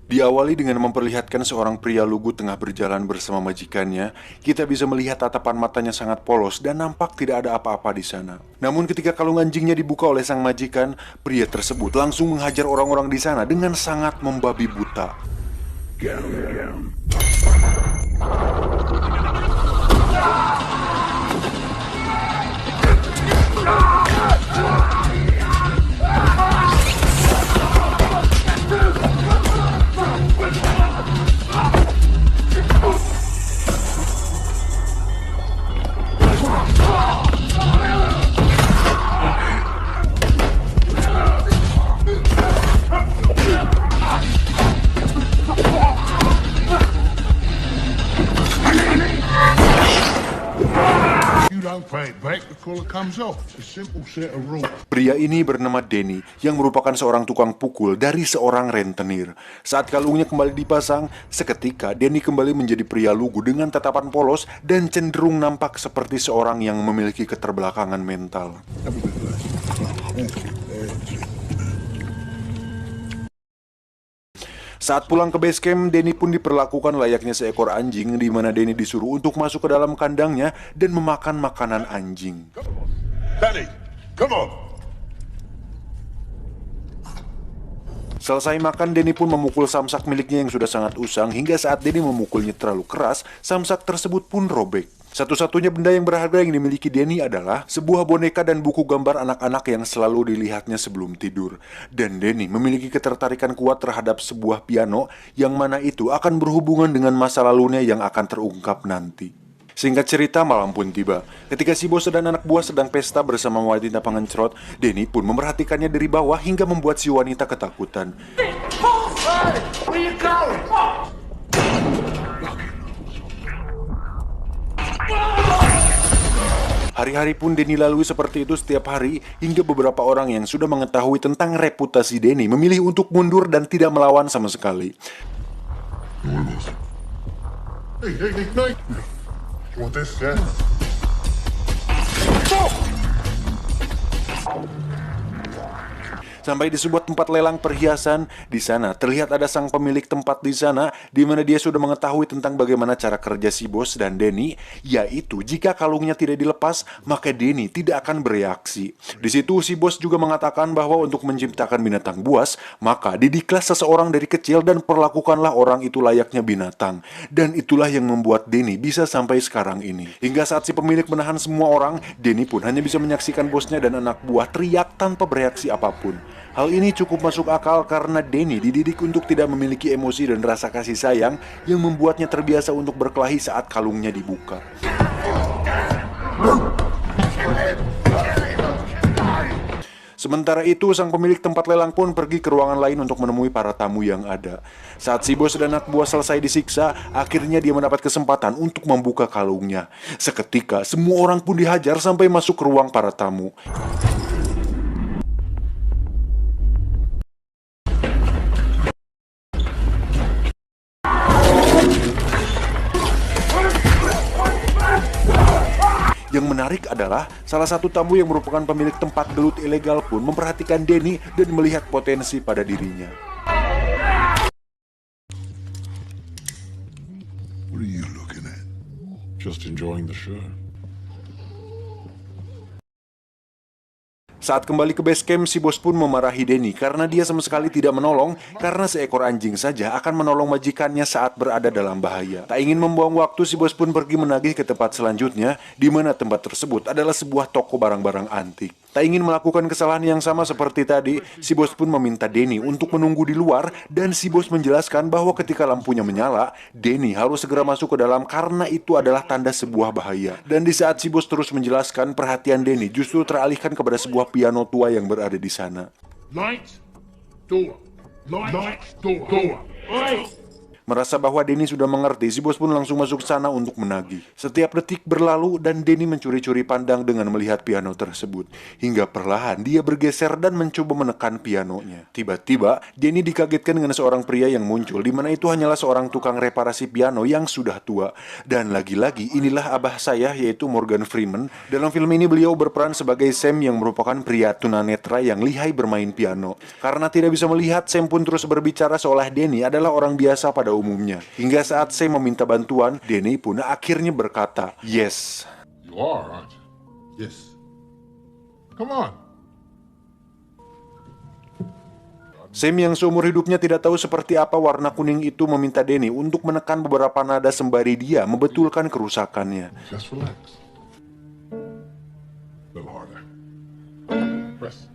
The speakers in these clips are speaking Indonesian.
Diawali dengan memperlihatkan seorang pria lugu tengah berjalan bersama majikannya, kita bisa melihat tatapan matanya sangat polos dan nampak tidak ada apa-apa di sana. Namun ketika kalung anjingnya dibuka oleh sang majikan, pria tersebut langsung menghajar orang-orang di sana dengan sangat membabi buta. Pria ini bernama Denny, yang merupakan seorang tukang pukul dari seorang rentenir. Saat kalungnya kembali dipasang, seketika Denny kembali menjadi pria lugu dengan tatapan polos dan cenderung nampak seperti seorang yang memiliki keterbelakangan mental. Saat pulang ke base camp, Denny pun diperlakukan layaknya seekor anjing, di mana Denny disuruh untuk masuk ke dalam kandangnya dan memakan makanan anjing. Danny, come on. Selesai makan, Denny pun memukul samsak miliknya yang sudah sangat usang, hingga saat Denny memukulnya terlalu keras, samsak tersebut pun robek. Satu-satunya benda yang berharga yang dimiliki Denny adalah sebuah boneka dan buku gambar anak-anak yang selalu dilihatnya sebelum tidur. Dan Denny memiliki ketertarikan kuat terhadap sebuah piano, yang mana itu akan berhubungan dengan masa lalunya yang akan terungkap nanti. Singkat cerita, malam pun tiba. Ketika si bos dan anak buah sedang pesta bersama wanita pengencrot, Denny pun memerhatikannya dari bawah hingga membuat si wanita ketakutan. Hari-hari pun Denny lalui seperti itu setiap hari, hingga beberapa orang yang sudah mengetahui tentang reputasi Denny memilih untuk mundur dan tidak melawan sama sekali. Want this, yeah? Sampai di sebuah tempat lelang perhiasan, di sana terlihat ada sang pemilik tempat di sana, di mana dia sudah mengetahui tentang bagaimana cara kerja si bos dan Denny, yaitu jika kalungnya tidak dilepas, maka Denny tidak akan bereaksi. Di situ si bos juga mengatakan bahwa untuk menciptakan binatang buas, maka didiklah seseorang dari kecil dan perlakukanlah orang itu layaknya binatang. Dan itulah yang membuat Denny bisa sampai sekarang ini. Hingga saat si pemilik menahan semua orang, Denny pun hanya bisa menyaksikan bosnya dan anak buah teriak tanpa bereaksi apapun. Hal ini cukup masuk akal karena Denny dididik untuk tidak memiliki emosi dan rasa kasih sayang yang membuatnya terbiasa untuk berkelahi saat kalungnya dibuka. Sementara itu, sang pemilik tempat lelang pun pergi ke ruangan lain untuk menemui para tamu yang ada. Saat si bos dan anak buah selesai disiksa, akhirnya dia mendapat kesempatan untuk membuka kalungnya. Seketika, semua orang pun dihajar sampai masuk ke ruang para tamu. Yang menarik adalah salah satu tamu yang merupakan pemilik tempat gelut ilegal pun memperhatikan Denny dan melihat potensi pada dirinya. What are you looking at? Just enjoying the show. Saat kembali ke base camp, si bos pun memarahi Denny karena dia sama sekali tidak menolong, karena seekor anjing saja akan menolong majikannya saat berada dalam bahaya. Tak ingin membuang waktu, si bos pun pergi menagih ke tempat selanjutnya, di mana tempat tersebut adalah sebuah toko barang-barang antik. Tak ingin melakukan kesalahan yang sama seperti tadi, si bos pun meminta Denny untuk menunggu di luar, dan si bos menjelaskan bahwa ketika lampunya menyala, Denny harus segera masuk ke dalam karena itu adalah tanda sebuah bahaya. Dan di saat si bos terus menjelaskan, perhatian Denny justru teralihkan kepada sebuah piano tua yang berada di sana. Light, door. Light, door. Door. Merasa bahwa Denny sudah mengerti, si bos pun langsung masuk sana untuk menagih. Setiap detik berlalu dan Denny mencuri-curi pandang dengan melihat piano tersebut. Hingga perlahan dia bergeser dan mencoba menekan pianonya. Tiba-tiba, Denny dikagetkan dengan seorang pria yang muncul, di mana itu hanyalah seorang tukang reparasi piano yang sudah tua. Dan lagi-lagi inilah abah saya, yaitu Morgan Freeman. Dalam film ini beliau berperan sebagai Sam yang merupakan pria tunanetra yang lihai bermain piano. Karena tidak bisa melihat, Sam pun terus berbicara seolah Denny adalah orang biasa pada umumnya. Hingga saat Sam meminta bantuan, Denny pun akhirnya berkata, "Yes." You are, aren't you? Yes. Come on. Sam yang seumur hidupnya tidak tahu seperti apa warna kuning itu meminta Denny untuk menekan beberapa nada sembari dia membetulkan kerusakannya. Just relax. A little harder. Press.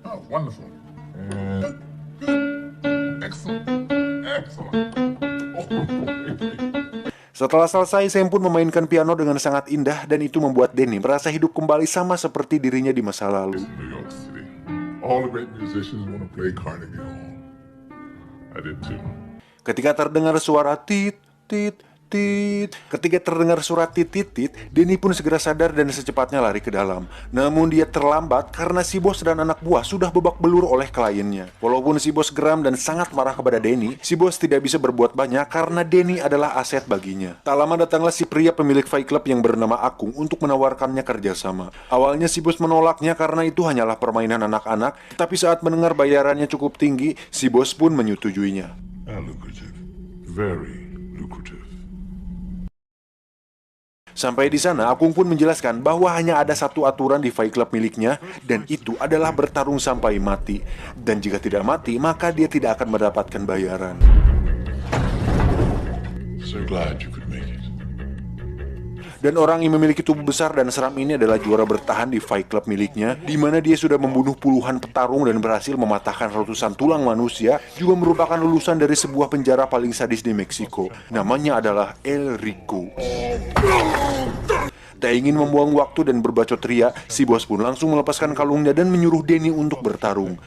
Oh, wonderful. And excellent. Excellent. Oh, Setelah selesai, Sam pun memainkan piano dengan sangat indah dan itu membuat Denny merasa hidup kembali sama seperti dirinya di masa lalu. New York City. All the great musicians want to play Carnegie Hall. I did too. Ketika terdengar suara tit, tit, tit. Ketika terdengar suara tit, tit, tit, Denny pun segera sadar dan secepatnya lari ke dalam. Namun dia terlambat karena si bos dan anak buah sudah babak belur oleh kliennya. Walaupun si bos geram dan sangat marah kepada Denny, si bos tidak bisa berbuat banyak karena Denny adalah aset baginya. Tak lama datanglah si pria pemilik Fight Club yang bernama Akung untuk menawarkannya kerjasama. Awalnya si bos menolaknya karena itu hanyalah permainan anak-anak, tapi saat mendengar bayarannya cukup tinggi, si bos pun menyetujuinya. Lucrative. Very lucrative. Sampai di sana, Akung pun menjelaskan bahwa hanya ada satu aturan di Fight Club miliknya, dan itu adalah bertarung sampai mati. Dan jika tidak mati, maka dia tidak akan mendapatkan bayaran. So glad you could make it. Dan orang yang memiliki tubuh besar dan seram ini adalah juara bertahan di Fight Club miliknya, di mana dia sudah membunuh puluhan petarung dan berhasil mematahkan ratusan tulang manusia, juga merupakan lulusan dari sebuah penjara paling sadis di Meksiko. Namanya adalah El Rico. Tak ingin membuang waktu dan berbacot ria, si bos pun langsung melepaskan kalungnya dan menyuruh Denny untuk bertarung.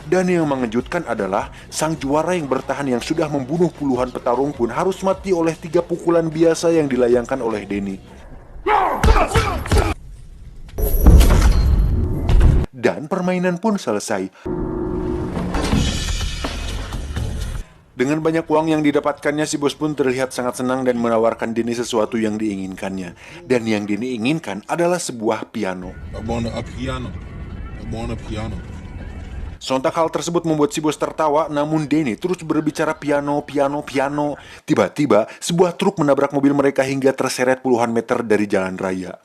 Dan yang mengejutkan adalah sang juara yang bertahan yang sudah membunuh puluhan petarung pun harus mati oleh 3 pukulan biasa yang dilayangkan oleh Denny. Dan permainan pun selesai. Dengan banyak uang yang didapatkannya, si bos pun terlihat sangat senang dan menawarkan Denny sesuatu yang diinginkannya. Dan yang Denny inginkan adalah sebuah piano. I want a piano. I want a piano. Sontak hal tersebut membuat si bos tertawa, namun Denny terus berbicara piano, piano, piano. Tiba-tiba, sebuah truk menabrak mobil mereka hingga terseret puluhan meter dari jalan raya.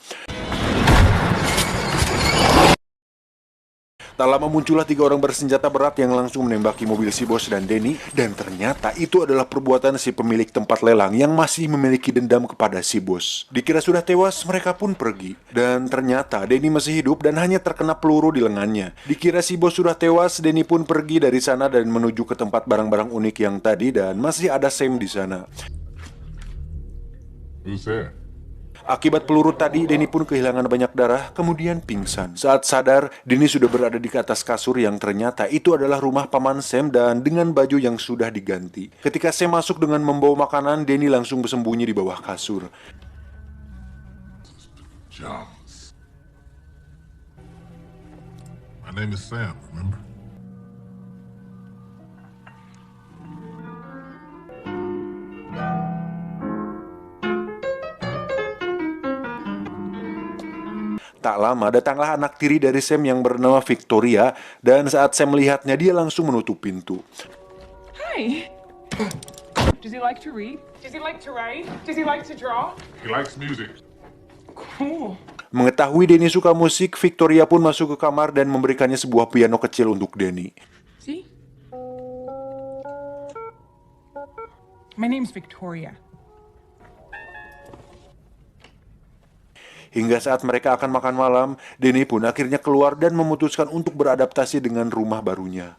Tak lama muncullah 3 orang bersenjata berat yang langsung menembaki mobil si bos dan Denny, dan ternyata itu adalah perbuatan si pemilik tempat lelang yang masih memiliki dendam kepada si bos. Dikira sudah tewas, mereka pun pergi. Dan ternyata Denny masih hidup dan hanya terkena peluru di lengannya. Dikira si bos sudah tewas, Denny pun pergi dari sana dan menuju ke tempat barang-barang unik yang tadi, dan masih ada Sam di sana. Who's there? Akibat peluru tadi, Denny pun kehilangan banyak darah, kemudian pingsan. Saat sadar, Denny sudah berada di atas kasur yang ternyata itu adalah rumah paman Sam dan dengan baju yang sudah diganti. Ketika Sam masuk dengan membawa makanan, Denny langsung bersembunyi di bawah kasur. Jones. My name is Sam, remember? Tak lama datanglah anak tiri dari Sam yang bernama Victoria, dan saat Sam melihatnya dia langsung menutup pintu. Hi. Does he like to read? Does he like to write? Does he like to draw? He likes music. Cool. Mengetahui Denny suka musik, Victoria pun masuk ke kamar dan memberikannya sebuah piano kecil untuk Denny. See? My name's Victoria. Hingga saat mereka akan makan malam, Denny pun akhirnya keluar dan memutuskan untuk beradaptasi dengan rumah barunya.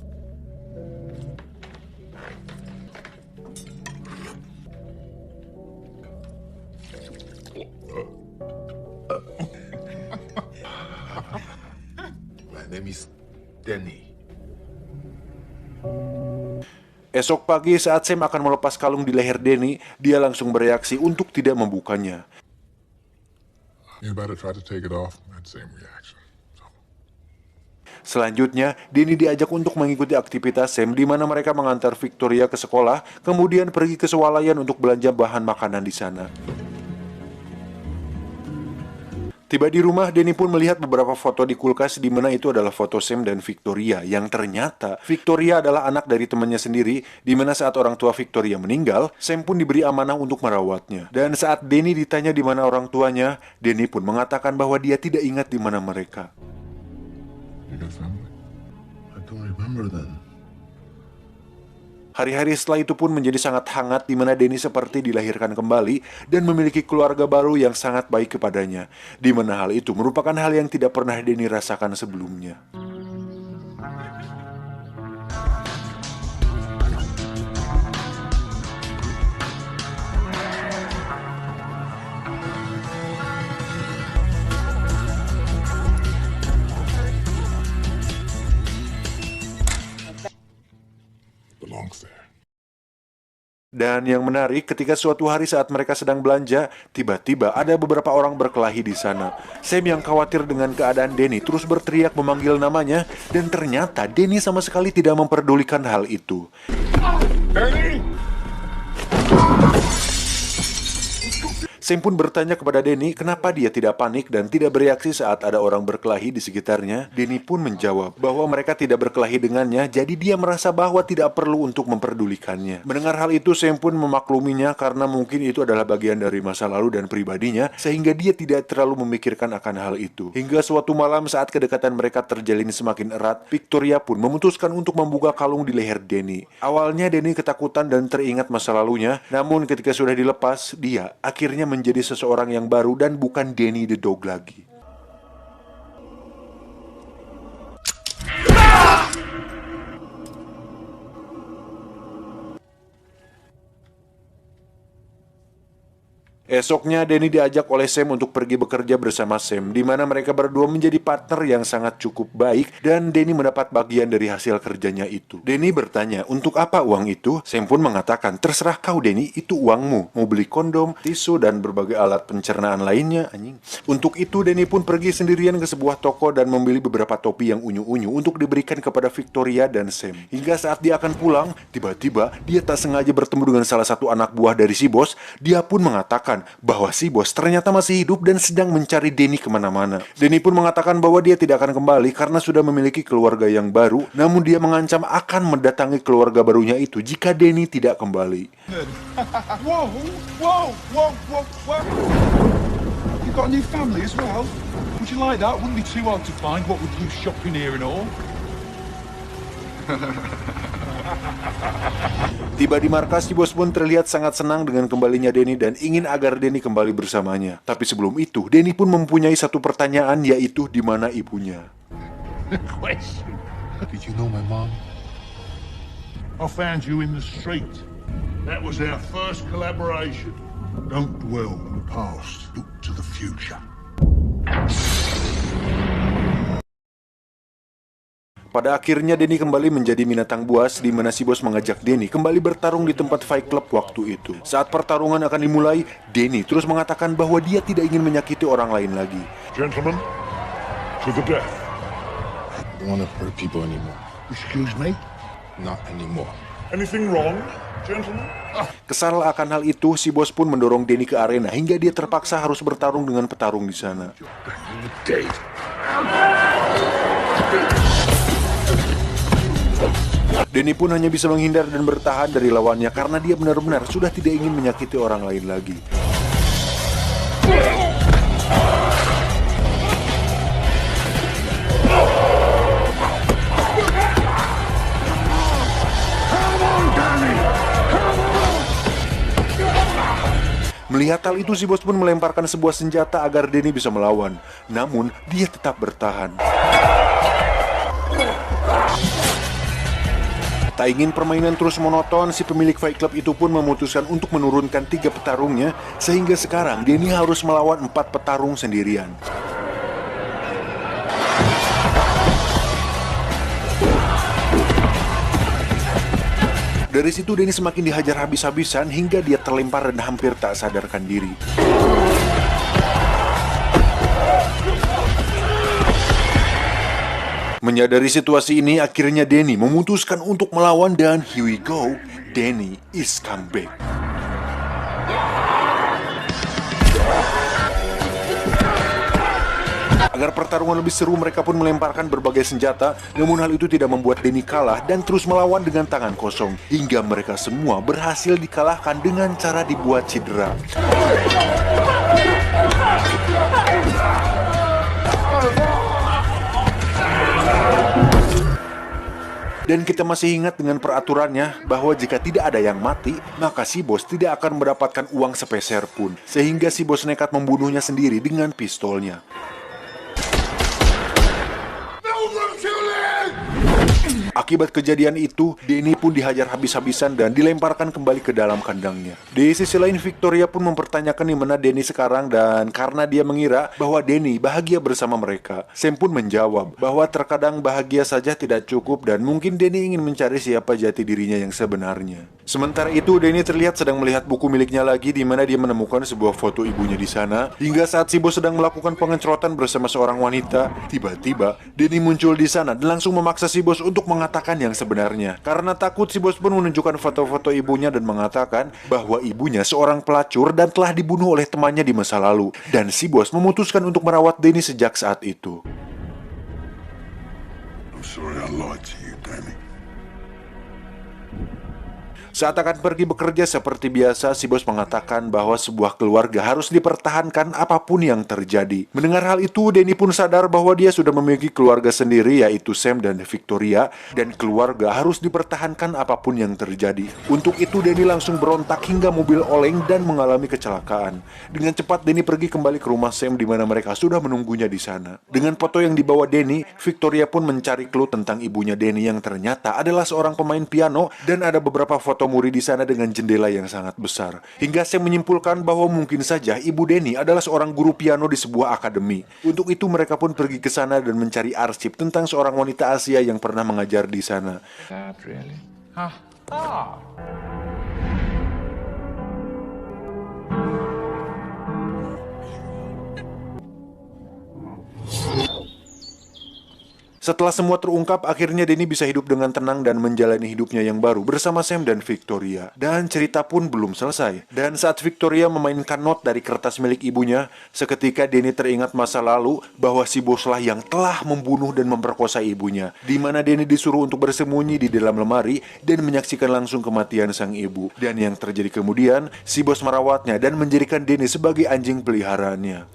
name is Denny. Esok pagi saat Sam akan melepas kalung di leher Denny, dia langsung bereaksi untuk tidak membukanya. You better try to take it off. That same reaction. Selanjutnya, Denny diajak untuk mengikuti aktivitas Sam di mana mereka mengantar Victoria ke sekolah, kemudian pergi ke swalayan untuk belanja bahan makanan di sana. Tiba di rumah, Denny pun melihat beberapa foto di kulkas di mana itu adalah foto Sam dan Victoria, yang ternyata Victoria adalah anak dari temannya sendiri, di mana saat orang tua Victoria meninggal, Sam pun diberi amanah untuk merawatnya. Dan saat Denny ditanya di mana orang tuanya, Denny pun mengatakan bahwa dia tidak ingat di mana mereka. You got family? I don't remember then. Hari-hari setelah itu pun menjadi sangat hangat di mana Denny seperti dilahirkan kembali dan memiliki keluarga baru yang sangat baik kepadanya. Di mana hal itu merupakan hal yang tidak pernah Denny rasakan sebelumnya. Belongs there. Dan yang menarik, ketika suatu hari saat mereka sedang belanja, tiba-tiba ada beberapa orang berkelahi di sana. Sam yang khawatir dengan keadaan Denny terus berteriak memanggil namanya, dan ternyata Denny sama sekali tidak memperdulikan hal itu. Denny! Sam pun bertanya kepada Denny kenapa dia tidak panik dan tidak bereaksi saat ada orang berkelahi di sekitarnya. Denny pun menjawab bahwa mereka tidak berkelahi dengannya, jadi dia merasa bahwa tidak perlu untuk memperdulikannya. Mendengar hal itu, Sam pun memakluminya karena mungkin itu adalah bagian dari masa lalu dan pribadinya, sehingga dia tidak terlalu memikirkan akan hal itu. Hingga suatu malam saat kedekatan mereka terjalin semakin erat, Victoria pun memutuskan untuk membuka kalung di leher Denny. Awalnya Denny ketakutan dan teringat masa lalunya, namun ketika sudah dilepas, dia akhirnya menjadi seseorang yang baru dan bukan Denny the Dog lagi. Esoknya, Denny diajak oleh Sam untuk pergi bekerja bersama Sam, di mana mereka berdua menjadi partner yang sangat cukup baik, dan Denny mendapat bagian dari hasil kerjanya itu. Denny bertanya, untuk apa uang itu? Sam pun mengatakan, terserah kau Denny, itu uangmu. Mau beli kondom, tisu, dan berbagai alat pencernaan lainnya, anjing. Untuk itu, Denny pun pergi sendirian ke sebuah toko dan membeli beberapa topi yang unyu-unyu untuk diberikan kepada Victoria dan Sam. Hingga saat dia akan pulang, tiba-tiba dia tak sengaja bertemu dengan salah satu anak buah dari si bos. Dia pun mengatakan bahwa si bos ternyata masih hidup dan sedang mencari Denny kemana-mana. Denny pun mengatakan bahwa dia tidak akan kembali karena sudah memiliki keluarga yang baru, namun dia mengancam akan mendatangi keluarga barunya itu jika Denny tidak kembali. Whoa, whoa, whoa, whoa, whoa. You got a new family as well? Would you like that? Wouldn't be too hard to find, what with you shopping here and all. Tiba di markas, si bos pun terlihat sangat senang dengan kembalinya Denny dan ingin agar Denny kembali bersamanya. Tapi sebelum itu, Denny pun mempunyai satu pertanyaan, yaitu di mana ibunya. Question. Did you know my mom? I found you in the street. That was our first collaboration. Don't dwell on the past. Look to the future. Pada akhirnya Denny kembali menjadi binatang buas, di mana si bos mengajak Denny kembali bertarung di tempat Fight Club waktu itu. Saat pertarungan akan dimulai, Denny terus mengatakan bahwa dia tidak ingin menyakiti orang lain lagi. Gentlemen, to the death. I don't want to hurt people anymore. Excuse me? Not anymore. Anything wrong, gentlemen? Kesal akan hal itu, si bos pun mendorong Denny ke arena hingga dia terpaksa harus bertarung dengan petarung di sana. Dave. Denny pun hanya bisa menghindar dan bertahan dari lawannya karena dia benar-benar sudah tidak ingin menyakiti orang lain lagi. Melihat hal itu, si bos pun melemparkan sebuah senjata agar Denny bisa melawan. Namun, dia tetap bertahan. Tak ingin permainan terus monoton, si pemilik Fight Club itu pun memutuskan untuk menurunkan 3 petarungnya, sehingga sekarang Denny harus melawan 4 petarung sendirian. Dari situ Denny semakin dihajar habis-habisan hingga dia terlempar dan hampir tak sadarkan diri. Menyadari situasi ini, akhirnya Denny memutuskan untuk melawan dan here we go, Denny is come back. Agar pertarungan lebih seru, mereka pun melemparkan berbagai senjata, namun hal itu tidak membuat Denny kalah dan terus melawan dengan tangan kosong, hingga mereka semua berhasil dikalahkan dengan cara dibuat cedera. Dan kita masih ingat dengan peraturannya bahwa jika tidak ada yang mati, maka si bos tidak akan mendapatkan uang sepeser pun. Sehingga si bos nekat membunuhnya sendiri dengan pistolnya. Akibat kejadian itu, Denny pun dihajar habis-habisan dan dilemparkan kembali ke dalam kandangnya. Di sisi lain, Victoria pun mempertanyakan di mana Denny sekarang, dan karena dia mengira bahwa Denny bahagia bersama mereka, Sam pun menjawab bahwa terkadang bahagia saja tidak cukup dan mungkin Denny ingin mencari siapa jati dirinya yang sebenarnya. Sementara itu, Denny terlihat sedang melihat buku miliknya lagi di mana dia menemukan sebuah foto ibunya di sana. Hingga saat si bos sedang melakukan pengecoran bersama seorang wanita, tiba-tiba Denny muncul di sana dan langsung memaksa si bos untuk mengatakan yang sebenarnya. Karena takut, si bos pun menunjukkan foto-foto ibunya dan mengatakan bahwa ibunya seorang pelacur dan telah dibunuh oleh temannya di masa lalu. Dan si bos memutuskan untuk merawat Denny sejak saat itu. I'm sorry I lied to you, Danny. Saat akan pergi bekerja seperti biasa, si bos mengatakan bahwa sebuah keluarga harus dipertahankan apapun yang terjadi. Mendengar hal itu, Denny pun sadar bahwa dia sudah memiliki keluarga sendiri, yaitu Sam dan Victoria, dan keluarga harus dipertahankan apapun yang terjadi. Untuk itu, Denny langsung berontak hingga mobil oleng dan mengalami kecelakaan. Dengan cepat, Denny pergi kembali ke rumah Sam di mana mereka sudah menunggunya di sana. Dengan foto yang dibawa Denny, Victoria pun mencari clue tentang ibunya Denny yang ternyata adalah seorang pemain piano, dan ada beberapa foto murid di sana dengan jendela yang sangat besar. Hingga Sam menyimpulkan bahwa mungkin saja ibu Denny adalah seorang guru piano di sebuah akademi. Untuk itu mereka pun pergi ke sana dan mencari arsip tentang seorang wanita Asia yang pernah mengajar di sana. Sad, really? Setelah semua terungkap, akhirnya Denny bisa hidup dengan tenang dan menjalani hidupnya yang baru bersama Sam dan Victoria. Dan cerita pun belum selesai. Dan saat Victoria memainkan not dari kertas milik ibunya, seketika Denny teringat masa lalu bahwa si boslah yang telah membunuh dan memperkosa ibunya. Di mana Denny disuruh untuk bersembunyi di dalam lemari dan menyaksikan langsung kematian sang ibu. Dan yang terjadi kemudian, si bos merawatnya dan menjadikan Denny sebagai anjing peliharaannya.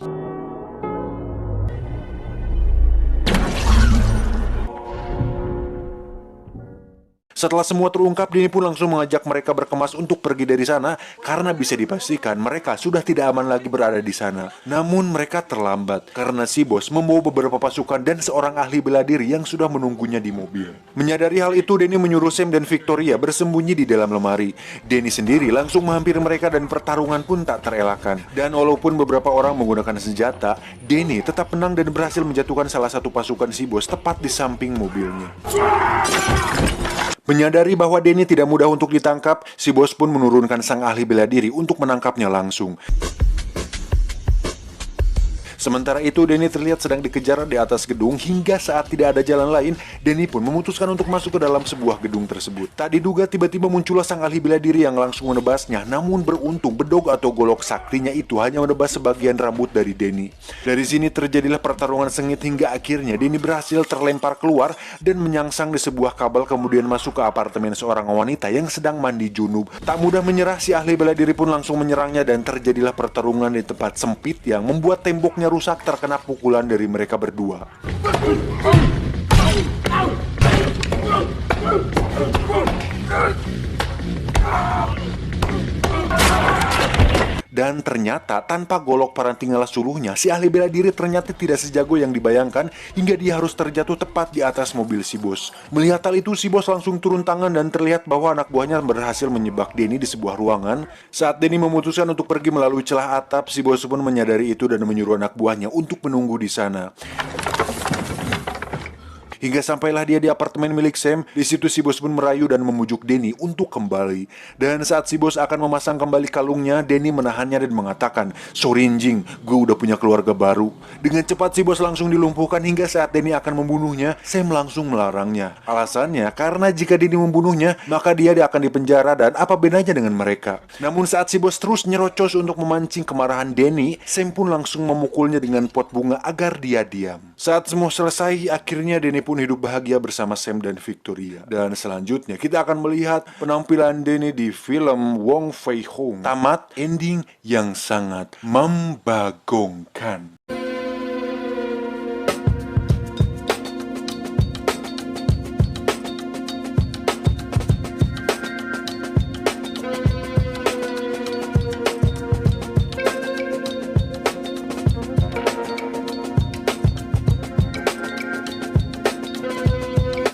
Setelah semua terungkap, Denny pun langsung mengajak mereka berkemas untuk pergi dari sana karena bisa dipastikan mereka sudah tidak aman lagi berada di sana. Namun mereka terlambat karena si bos membawa beberapa pasukan dan seorang ahli bela diri yang sudah menunggunya di mobil. Menyadari hal itu, Denny menyuruh Sam dan Victoria bersembunyi di dalam lemari. Denny sendiri langsung menghampiri mereka dan pertarungan pun tak terelakkan. Dan walaupun beberapa orang menggunakan senjata, Denny tetap menang dan berhasil menjatuhkan salah satu pasukan si bos tepat di samping mobilnya. Menyadari bahwa Denny tidak mudah untuk ditangkap, si bos pun menurunkan sang ahli bela diri untuk menangkapnya langsung. Sementara itu, Denny terlihat sedang dikejar di atas gedung hingga saat tidak ada jalan lain, Denny pun memutuskan untuk masuk ke dalam sebuah gedung tersebut. Tak diduga tiba-tiba muncullah sang ahli bela diri yang langsung menebasnya, namun beruntung bedog atau golok saktinya itu hanya menebas sebagian rambut dari Denny. Dari sini terjadilah pertarungan sengit hingga akhirnya Denny berhasil terlempar keluar dan menyangsang di sebuah kabel kemudian masuk ke apartemen seorang wanita yang sedang mandi junub. Tak mudah menyerah, si ahli bela diri pun langsung menyerangnya dan terjadilah pertarungan di tempat sempit yang membuat temboknya rusak terkena pukulan dari mereka berdua. Dan ternyata tanpa golok parantingala suluhnya, si ahli bela diri ternyata tidak sejago yang dibayangkan hingga dia harus terjatuh tepat di atas mobil si bos. Melihat hal itu, si bos langsung turun tangan dan terlihat bahwa anak buahnya berhasil menyebak Denny di sebuah ruangan. Saat Denny memutuskan untuk pergi melalui celah atap, si bos pun menyadari itu dan menyuruh anak buahnya untuk menunggu di sana. Hingga sampailah dia di apartemen milik Sam. Di situ si bos pun merayu dan memujuk Danny untuk kembali. Dan saat si bos akan memasang kembali kalungnya, Danny menahannya dan mengatakan, "Sorry Jing, gue udah punya keluarga baru." Dengan cepat si bos langsung dilumpuhkan hingga saat Danny akan membunuhnya, Sam langsung melarangnya. Alasannya, karena jika Danny membunuhnya, maka dia akan dipenjara dan apa bedanya dengan mereka. Namun saat si bos terus nyerocos untuk memancing kemarahan Danny, Sam pun langsung memukulnya dengan pot bunga agar dia diam. Saat semua selesai, akhirnya Danny pun hidup bahagia bersama Sam dan Victoria. Dan selanjutnya kita akan melihat penampilan Danny di film Wong Fei Hung. Tamat ending yang sangat membagongkan.